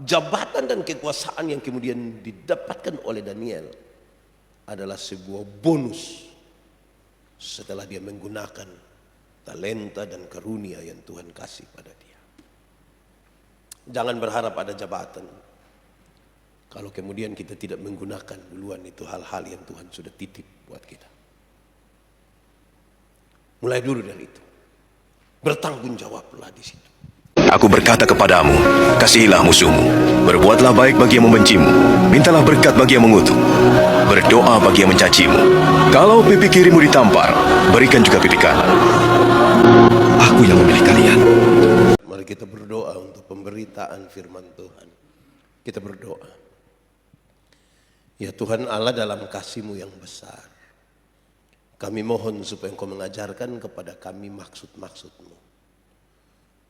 jabatan dan kekuasaan yang kemudian didapatkan oleh Daniel adalah sebuah bonus setelah dia menggunakan talenta dan karunia yang Tuhan kasih pada dia. Jangan berharap ada jabatan kalau kemudian kita tidak menggunakan duluan itu hal-hal yang Tuhan sudah titip buat kita. Mulai dulu dari itu. Bertanggung jawablah di situ. Aku berkata kepadamu, kasihilah musuhmu, berbuatlah baik bagi yang membencimu, mintalah berkat bagi yang mengutuk, berdoa bagi yang mencacimu. Kalau pipi kirimu ditampar, berikan juga pipi kanan. Aku yang memilih kalian. Mari kita berdoa untuk pemberitaan firman Tuhan. Kita berdoa. Ya Tuhan Allah, dalam kasih-Mu yang besar, kami mohon supaya Engkau mengajarkan kepada kami maksud-maksud-Mu.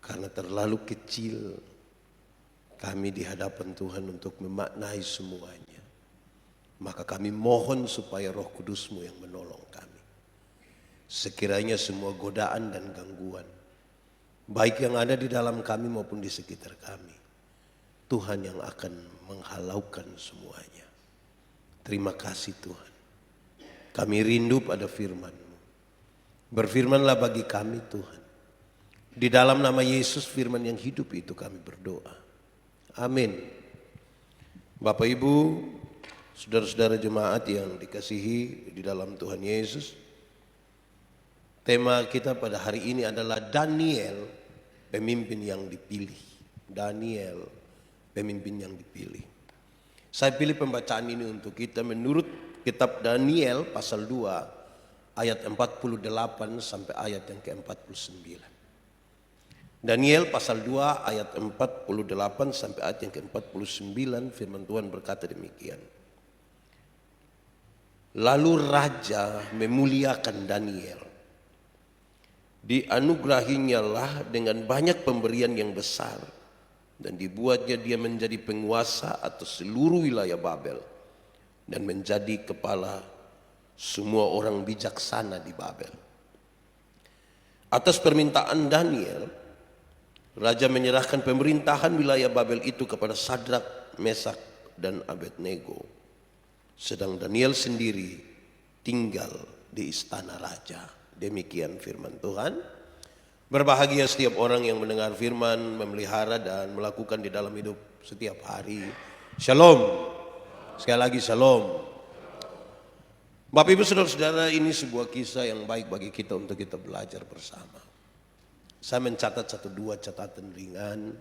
Karena terlalu kecil kami di hadapan Tuhan untuk memaknai semuanya. Maka kami mohon supaya Roh Kudus-Mu yang menolong kami. Sekiranya semua godaan dan gangguan, baik yang ada di dalam kami maupun di sekitar kami, Tuhan yang akan menghalaukan semuanya. Terima kasih Tuhan. Kami rindu pada firman-Mu. Berfirmanlah bagi kami Tuhan. Di dalam nama Yesus firman yang hidup itu kami berdoa. Amin. Bapak Ibu, saudara-saudara jemaat yang dikasihi di dalam Tuhan Yesus. Tema kita pada hari ini adalah Daniel, pemimpin yang dipilih. Daniel, pemimpin yang dipilih. Saya pilih pembacaan ini untuk kita menurut kitab Daniel pasal 2 ayat 48 sampai ayat yang ke-49. Daniel pasal 2 ayat 48 sampai ayat yang ke-49, firman Tuhan berkata demikian. Lalu raja memuliakan Daniel. Dianugerahinya lah dengan banyak pemberian yang besar dan dibuatnya dia menjadi penguasa atas seluruh wilayah Babel dan menjadi kepala semua orang bijaksana di Babel. Atas permintaan Daniel, raja menyerahkan pemerintahan wilayah Babel itu kepada Sadrak, Mesak, dan Abednego. Sedang Daniel sendiri tinggal di istana raja. Demikian firman Tuhan. Berbahagia setiap orang yang mendengar firman, memelihara dan melakukan di dalam hidup setiap hari. Shalom. Sekali lagi shalom. Bapak Ibu saudara-saudara, ini sebuah kisah yang baik bagi kita untuk kita belajar bersama. Saya mencatat 1-2 catatan ringan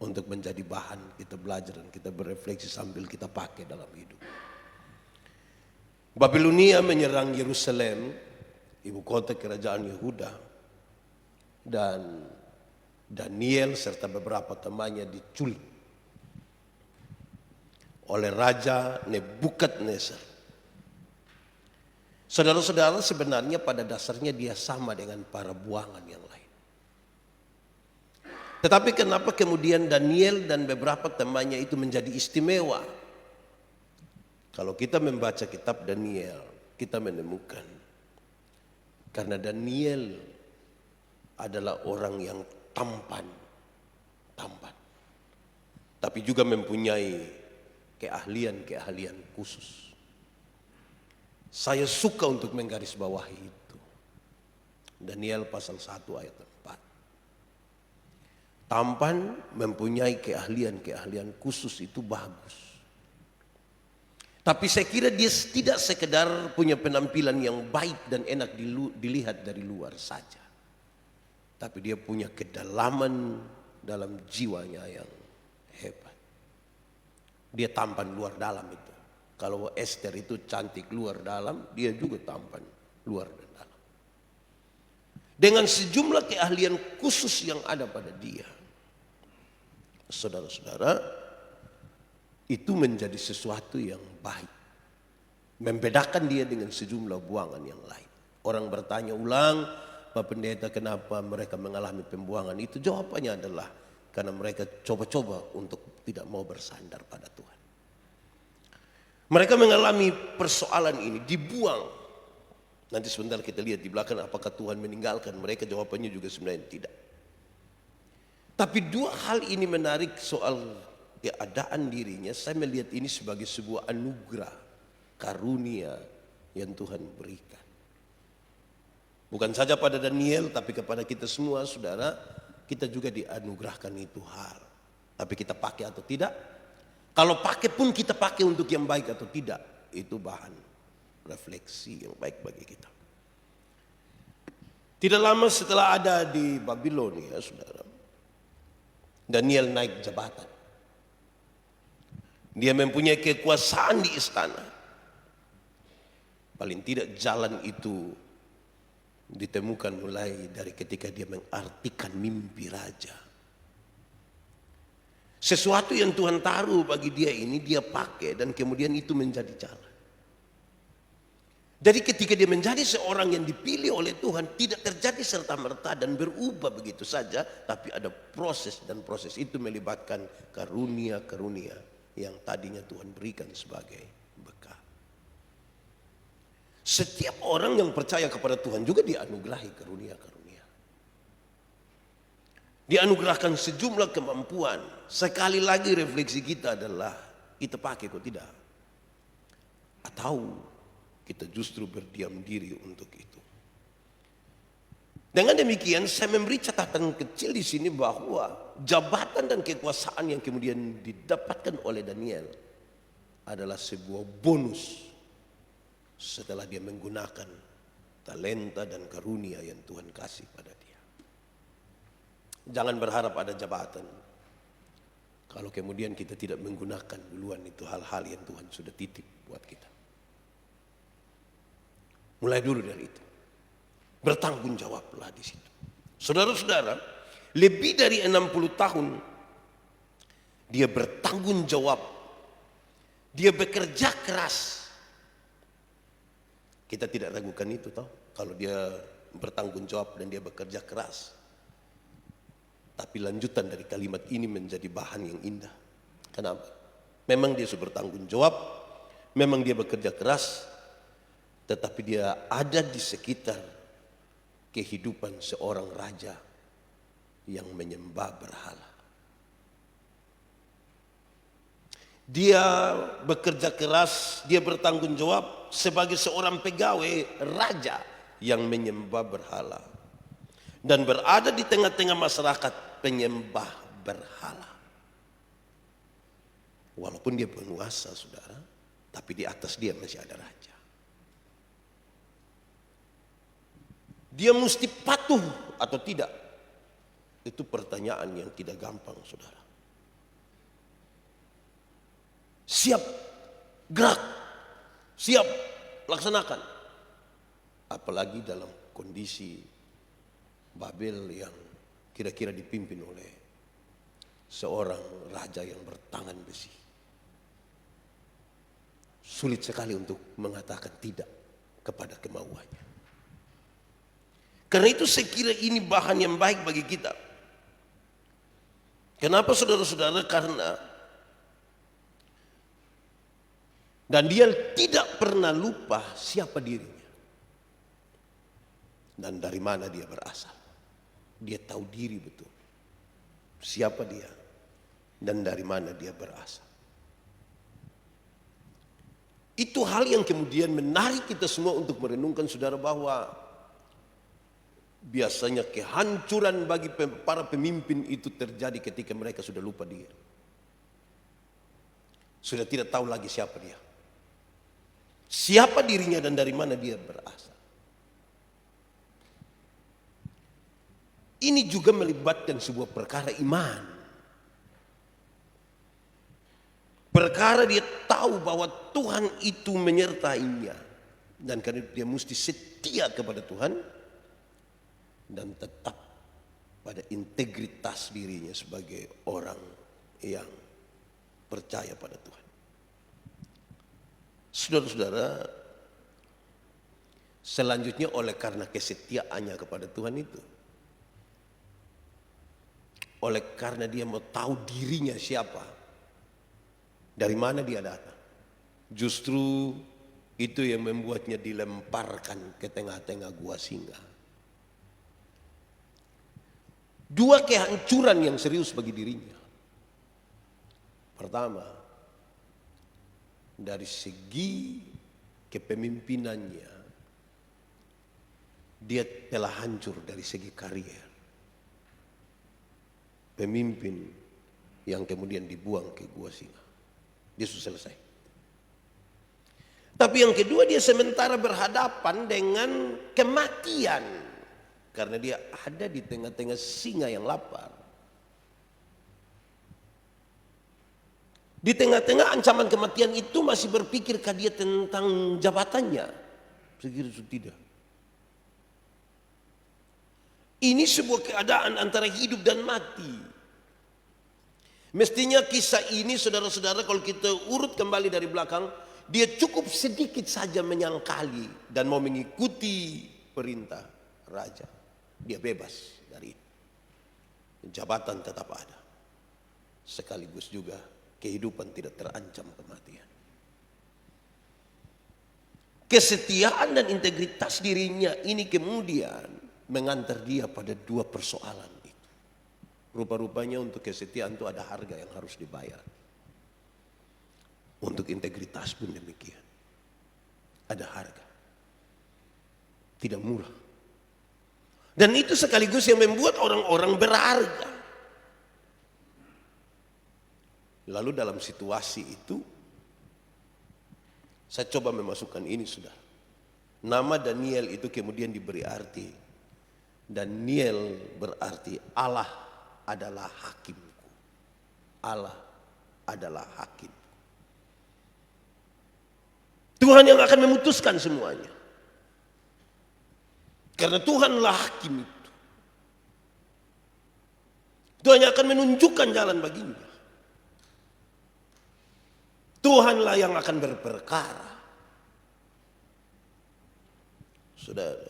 untuk menjadi bahan kita belajar dan kita berefleksi sambil kita pakai dalam hidup. Babilonia menyerang Yerusalem, ibu kota kerajaan Yehuda, dan Daniel serta beberapa temannya diculik oleh Raja Nebukadnezar. Saudara-saudara, sebenarnya pada dasarnya dia sama dengan para buangan yang lain. Tetapi kenapa kemudian Daniel dan beberapa temannya itu menjadi istimewa? Kalau kita membaca kitab Daniel, kita menemukan karena Daniel adalah orang yang tampan, tapi juga mempunyai keahlian khusus. Saya suka untuk menggarisbawahi itu. Daniel pasal 1 ayat 4. Tampan, mempunyai keahlian khusus itu bagus. Tapi saya kira dia tidak sekedar punya penampilan yang baik dan enak dilihat dari luar saja. Tapi dia punya kedalaman dalam jiwanya yang hebat. Dia tampan luar dalam itu. Kalau Esther itu cantik luar dalam, dia juga tampan luar dan dalam. Dengan sejumlah keahlian khusus yang ada pada dia. Saudara-saudara, itu menjadi sesuatu yang baik. Membedakan dia dengan sejumlah buangan yang lain. Orang bertanya ulang, Pak Pendeta, kenapa mereka mengalami pembuangan itu? Jawabannya adalah karena mereka coba-coba untuk tidak mau bersandar pada Tuhan. Mereka mengalami persoalan ini, dibuang. Nanti sebentar kita lihat di belakang apakah Tuhan meninggalkan mereka, jawabannya juga sebenarnya tidak. Tapi dua hal ini menarik soal keadaan dirinya, saya melihat ini sebagai sebuah anugerah, karunia yang Tuhan berikan. Bukan saja pada Daniel, tapi kepada kita semua, saudara, kita juga dianugerahkan itu hal. Tapi kita pakai atau tidak? Kalau pakai pun kita pakai untuk yang baik atau tidak, itu bahan refleksi yang baik bagi kita. Tidak lama setelah ada di Babilonia, saudara, Daniel naik jabatan. Dia mempunyai kekuasaan di istana. Paling tidak jalan itu ditemukan mulai dari ketika dia mengartikan mimpi raja. Sesuatu yang Tuhan taruh bagi dia ini dia pakai dan kemudian itu menjadi jalan. Jadi ketika dia menjadi seorang yang dipilih oleh Tuhan, tidak terjadi serta-merta dan berubah begitu saja, tapi ada proses, dan proses itu melibatkan karunia-karunia yang tadinya Tuhan berikan sebagai bekal. Setiap orang yang percaya kepada Tuhan juga dianugerahi karunia-karunia. Dianugerahkan sejumlah kemampuan. Sekali lagi refleksi kita adalah kita pakai kok tidak? Atau kita justru berdiam diri untuk itu. Dengan demikian saya memberi catatan kecil di sini bahwa jabatan dan kekuasaan yang kemudian didapatkan oleh Daniel adalah sebuah bonus setelah dia menggunakan talenta dan karunia yang Tuhan kasih pada dia. Jangan berharap ada jabatan kalau kemudian kita tidak menggunakan duluan itu hal-hal yang Tuhan sudah titip buat kita. Mulai dulu dari itu. Bertanggung jawablah di situ. Saudara-saudara, lebih dari 60 tahun dia bertanggung jawab. Dia bekerja keras. Kita tidak ragukan itu toh, kalau dia bertanggung jawab dan dia bekerja keras. Tapi lanjutan dari kalimat ini menjadi bahan yang indah. Kenapa? Memang dia sudah bertanggung jawab, memang dia bekerja keras, tetapi dia ada di sekitar kehidupan seorang raja yang menyembah berhala. Dia bekerja keras, dia bertanggung jawab sebagai seorang pegawai raja yang menyembah berhala. Dan berada di tengah-tengah masyarakat penyembah berhala. Walaupun dia penguasa, saudara, tapi di atas dia masih ada raja. Dia mesti patuh atau tidak? Itu pertanyaan yang tidak gampang, saudara. Siap, gerak, siap, laksanakan. Apalagi dalam kondisi Babel yang kira-kira dipimpin oleh seorang raja yang bertangan besi. Sulit sekali untuk mengatakan tidak kepada kemauannya. Karena itu saya kira ini bahan yang baik bagi kita. Kenapa saudara-saudara? Karena Daniel tidak pernah lupa siapa dirinya dan dari mana dia berasal. Dia tahu diri betul siapa dia dan dari mana dia berasal. Itu hal yang kemudian menarik kita semua untuk merenungkan, saudara, bahwa biasanya kehancuran bagi para pemimpin itu terjadi ketika mereka sudah lupa dia. Sudah tidak tahu lagi siapa dia. Siapa dirinya dan dari mana dia berasal. Ini juga melibatkan sebuah perkara iman. Perkara dia tahu bahwa Tuhan itu menyertainya. Dan karena dia mesti setia kepada Tuhan. Dan tetap pada integritas dirinya sebagai orang yang percaya pada Tuhan. Saudara-saudara, selanjutnya oleh karena kesetiaannya kepada Tuhan itu, oleh karena dia mau tahu dirinya siapa, dari mana dia datang, justru itu yang membuatnya dilemparkan ke tengah-tengah gua singa. Dua kehancuran yang serius bagi dirinya. Pertama, dari segi kepemimpinannya, dia telah hancur dari segi karier. Pemimpin yang kemudian dibuang ke gua singa. Dia sudah selesai. Tapi yang kedua, dia sementara berhadapan dengan kematian. Karena dia ada di tengah-tengah singa yang lapar. Di tengah-tengah ancaman kematian itu masih berpikirkah dia tentang jabatannya? Saya kira tidak. Ini sebuah keadaan antara hidup dan mati. Mestinya kisah ini saudara-saudara kalau kita urut kembali dari belakang, dia cukup sedikit saja menyangkali dan mau mengikuti perintah raja. Dia bebas dari itu. Jabatan tetap ada. Sekaligus juga kehidupan tidak terancam kematian. Kesetiaan dan integritas dirinya ini kemudian mengantar dia pada dua persoalan itu. Rupa-rupanya untuk kesetiaan itu ada harga yang harus dibayar. Untuk integritas pun demikian. Ada harga. Tidak murah. Dan itu sekaligus yang membuat orang-orang berharga. Lalu dalam situasi itu, saya coba memasukkan ini sudah. Nama Daniel itu kemudian diberi arti. Daniel berarti Allah adalah hakimku. Allah adalah hakim. Tuhan yang akan memutuskan semuanya. Karena Tuhanlah hakim itu. Tuhan yang akan menunjukkan jalan baginya. Tuhanlah yang akan berperkara. Saudara,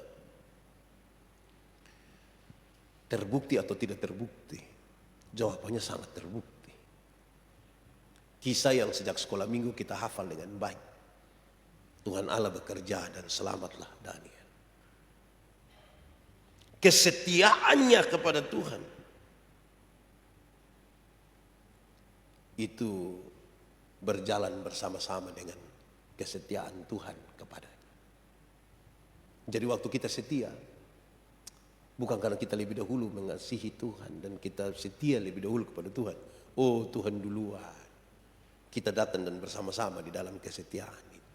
terbukti atau tidak terbukti? Jawabannya sangat terbukti. Kisah yang sejak sekolah minggu kita hafal dengan baik. Tuhan Allah bekerja dan selamatlah Daniel. Kesetiaannya kepada Tuhan itu berjalan bersama-sama dengan kesetiaan Tuhan kepadanya. Jadi waktu kita setia, bukan karena kita lebih dahulu mengasihi Tuhan dan kita setia lebih dahulu kepada Tuhan. Oh, Tuhan duluan. Kita datang dan bersama-sama di dalam kesetiaan itu.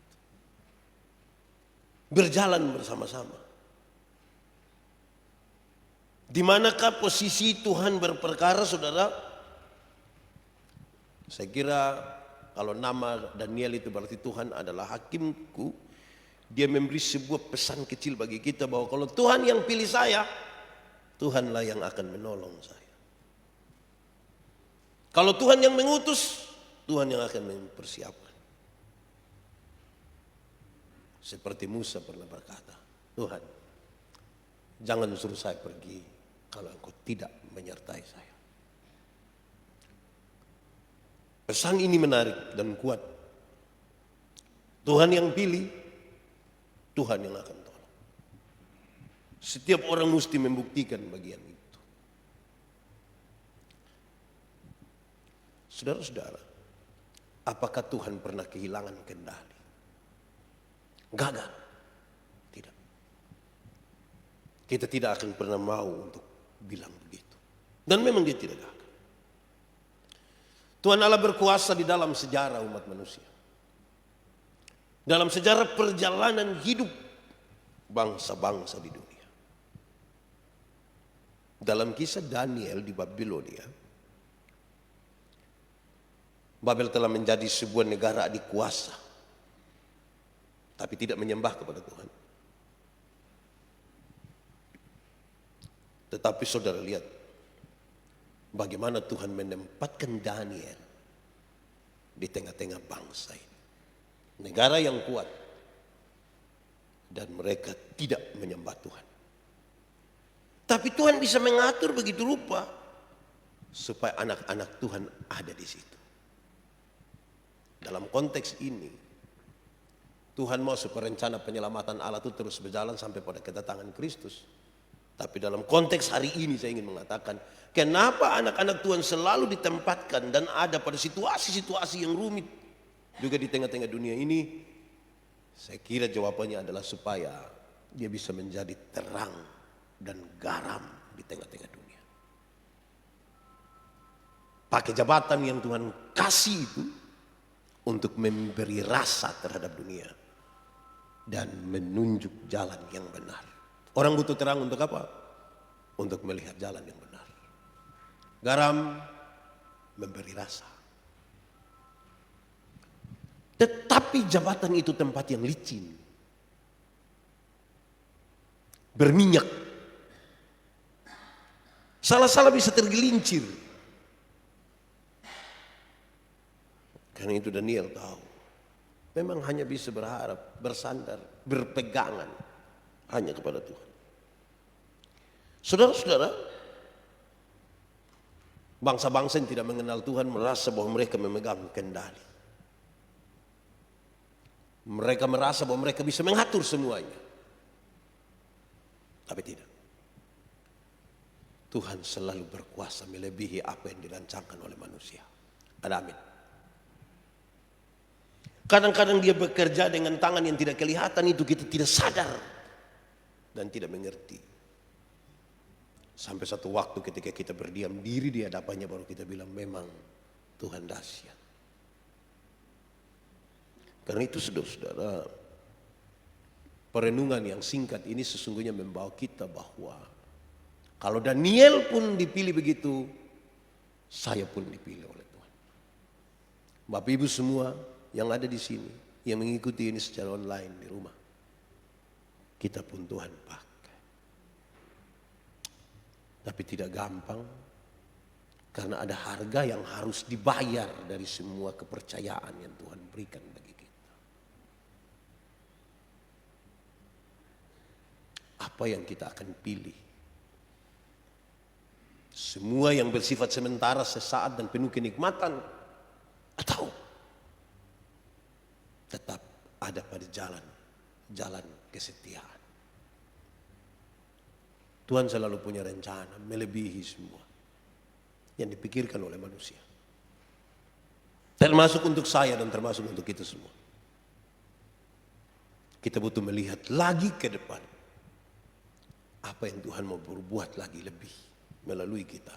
Berjalan bersama-sama. Di manakah posisi Tuhan berperkara, saudara? Saya kira kalau nama Daniel itu berarti Tuhan adalah hakimku. Dia memberi sebuah pesan kecil bagi kita bahwa kalau Tuhan yang pilih saya, Tuhanlah yang akan menolong saya. Kalau Tuhan yang mengutus, Tuhan yang akan mempersiapkan. Seperti Musa pernah berkata, Tuhan, jangan suruh saya pergi kalau engkau tidak menyertai saya. Pesan ini menarik dan kuat. Tuhan yang pilih, Tuhan yang akan tolong. Setiap orang mesti membuktikan bagian itu. Saudara-saudara, apakah Tuhan pernah kehilangan kendali? Gagal? Tidak. Kita tidak akan pernah mau untuk bilang begitu. Dan memang dia tidak gagal. Tuhan Allah berkuasa di dalam sejarah umat manusia. Dalam sejarah perjalanan hidup bangsa-bangsa di dunia. Dalam kisah Daniel di Babilonia, Babel telah menjadi sebuah negara adik kuasa, tapi tidak menyembah kepada Tuhan. Tetapi saudara lihat bagaimana Tuhan menempatkan Daniel di tengah-tengah bangsa ini. Negara yang kuat dan mereka tidak menyembah Tuhan. Tapi Tuhan bisa mengatur begitu rupa supaya anak-anak Tuhan ada di situ. Dalam konteks ini Tuhan mau supaya rencana penyelamatan Allah itu terus berjalan sampai pada kedatangan Kristus. Tapi dalam konteks hari ini saya ingin mengatakan, kenapa anak-anak Tuhan selalu ditempatkan dan ada pada situasi-situasi yang rumit juga di tengah-tengah dunia ini? Saya kira jawabannya adalah supaya dia bisa menjadi terang dan garam di tengah-tengah dunia. Pakai jabatan yang Tuhan kasih itu untuk memberi rasa terhadap dunia dan menunjuk jalan yang benar. Orang butuh terang untuk apa? Untuk melihat jalan yang benar. Garam memberi rasa. Tetapi jabatan itu tempat yang licin, berminyak. Salah-salah bisa tergelincir. Karena itu Daniel tahu, memang hanya bisa berharap, bersandar, berpegangan hanya kepada Tuhan. Saudara-saudara, bangsa-bangsa yang tidak mengenal Tuhan merasa bahwa mereka memegang kendali. Mereka merasa bahwa mereka bisa mengatur semuanya. Tapi tidak. Tuhan selalu berkuasa melebihi apa yang dirancangkan oleh manusia. Ada amin. Kadang-kadang dia bekerja dengan tangan yang tidak kelihatan, itu kita tidak sadar dan tidak mengerti. Sampai satu waktu ketika kita berdiam diri di hadapannya baru kita bilang memang Tuhan dahsyat. Karena itu saudara-saudara, perenungan yang singkat ini sesungguhnya membawa kita bahwa kalau Daniel pun dipilih begitu, saya pun dipilih oleh Tuhan. Bapak Ibu semua yang ada di sini, yang mengikuti ini secara online di rumah, kita pun Tuhan pakai. Tapi tidak gampang, karena ada harga yang harus dibayar dari semua kepercayaan yang Tuhan berikan bagi kita. Apa yang kita akan pilih? Semua yang bersifat sementara, sesaat dan penuh kenikmatan, atau tetap ada pada jalan kesetiaan. Tuhan selalu punya rencana melebihi semua yang dipikirkan oleh manusia. Termasuk untuk saya dan termasuk untuk kita semua. Kita butuh melihat lagi ke depan. Apa yang Tuhan mau berbuat lagi lebih melalui kita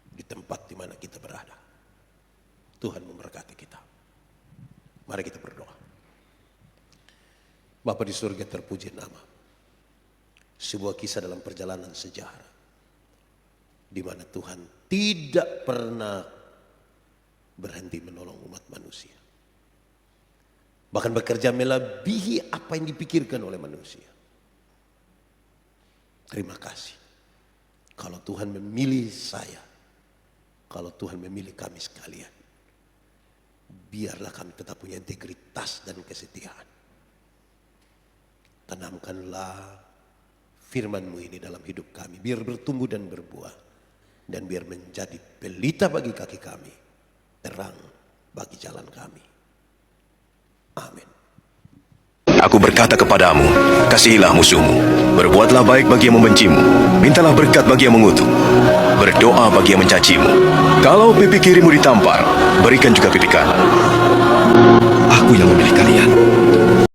di tempat di mana kita berada. Tuhan memberkati kita. Mari kita berdoa. Bapa di surga, terpuji nama. Sebuah kisah dalam perjalanan sejarah di mana Tuhan tidak pernah berhenti menolong umat manusia. Bahkan bekerja melebihi apa yang dipikirkan oleh manusia. Terima kasih. Kalau Tuhan memilih saya, kalau Tuhan memilih kami sekalian, biarlah kami tetap punya integritas dan kesetiaan. Tanamkanlah firman-Mu ini dalam hidup kami, biar bertumbuh dan berbuah, dan biar menjadi pelita bagi kaki kami, terang bagi jalan kami. Amin. Aku berkata kepadamu, kasihilah musuhmu, berbuatlah baik bagi yang membencimu, mintalah berkat bagi yang mengutuk, berdoa bagi yang mencacimu. Kalau pipi kirimu ditampar, berikan juga pipi kanan. Aku yang memilih kalian.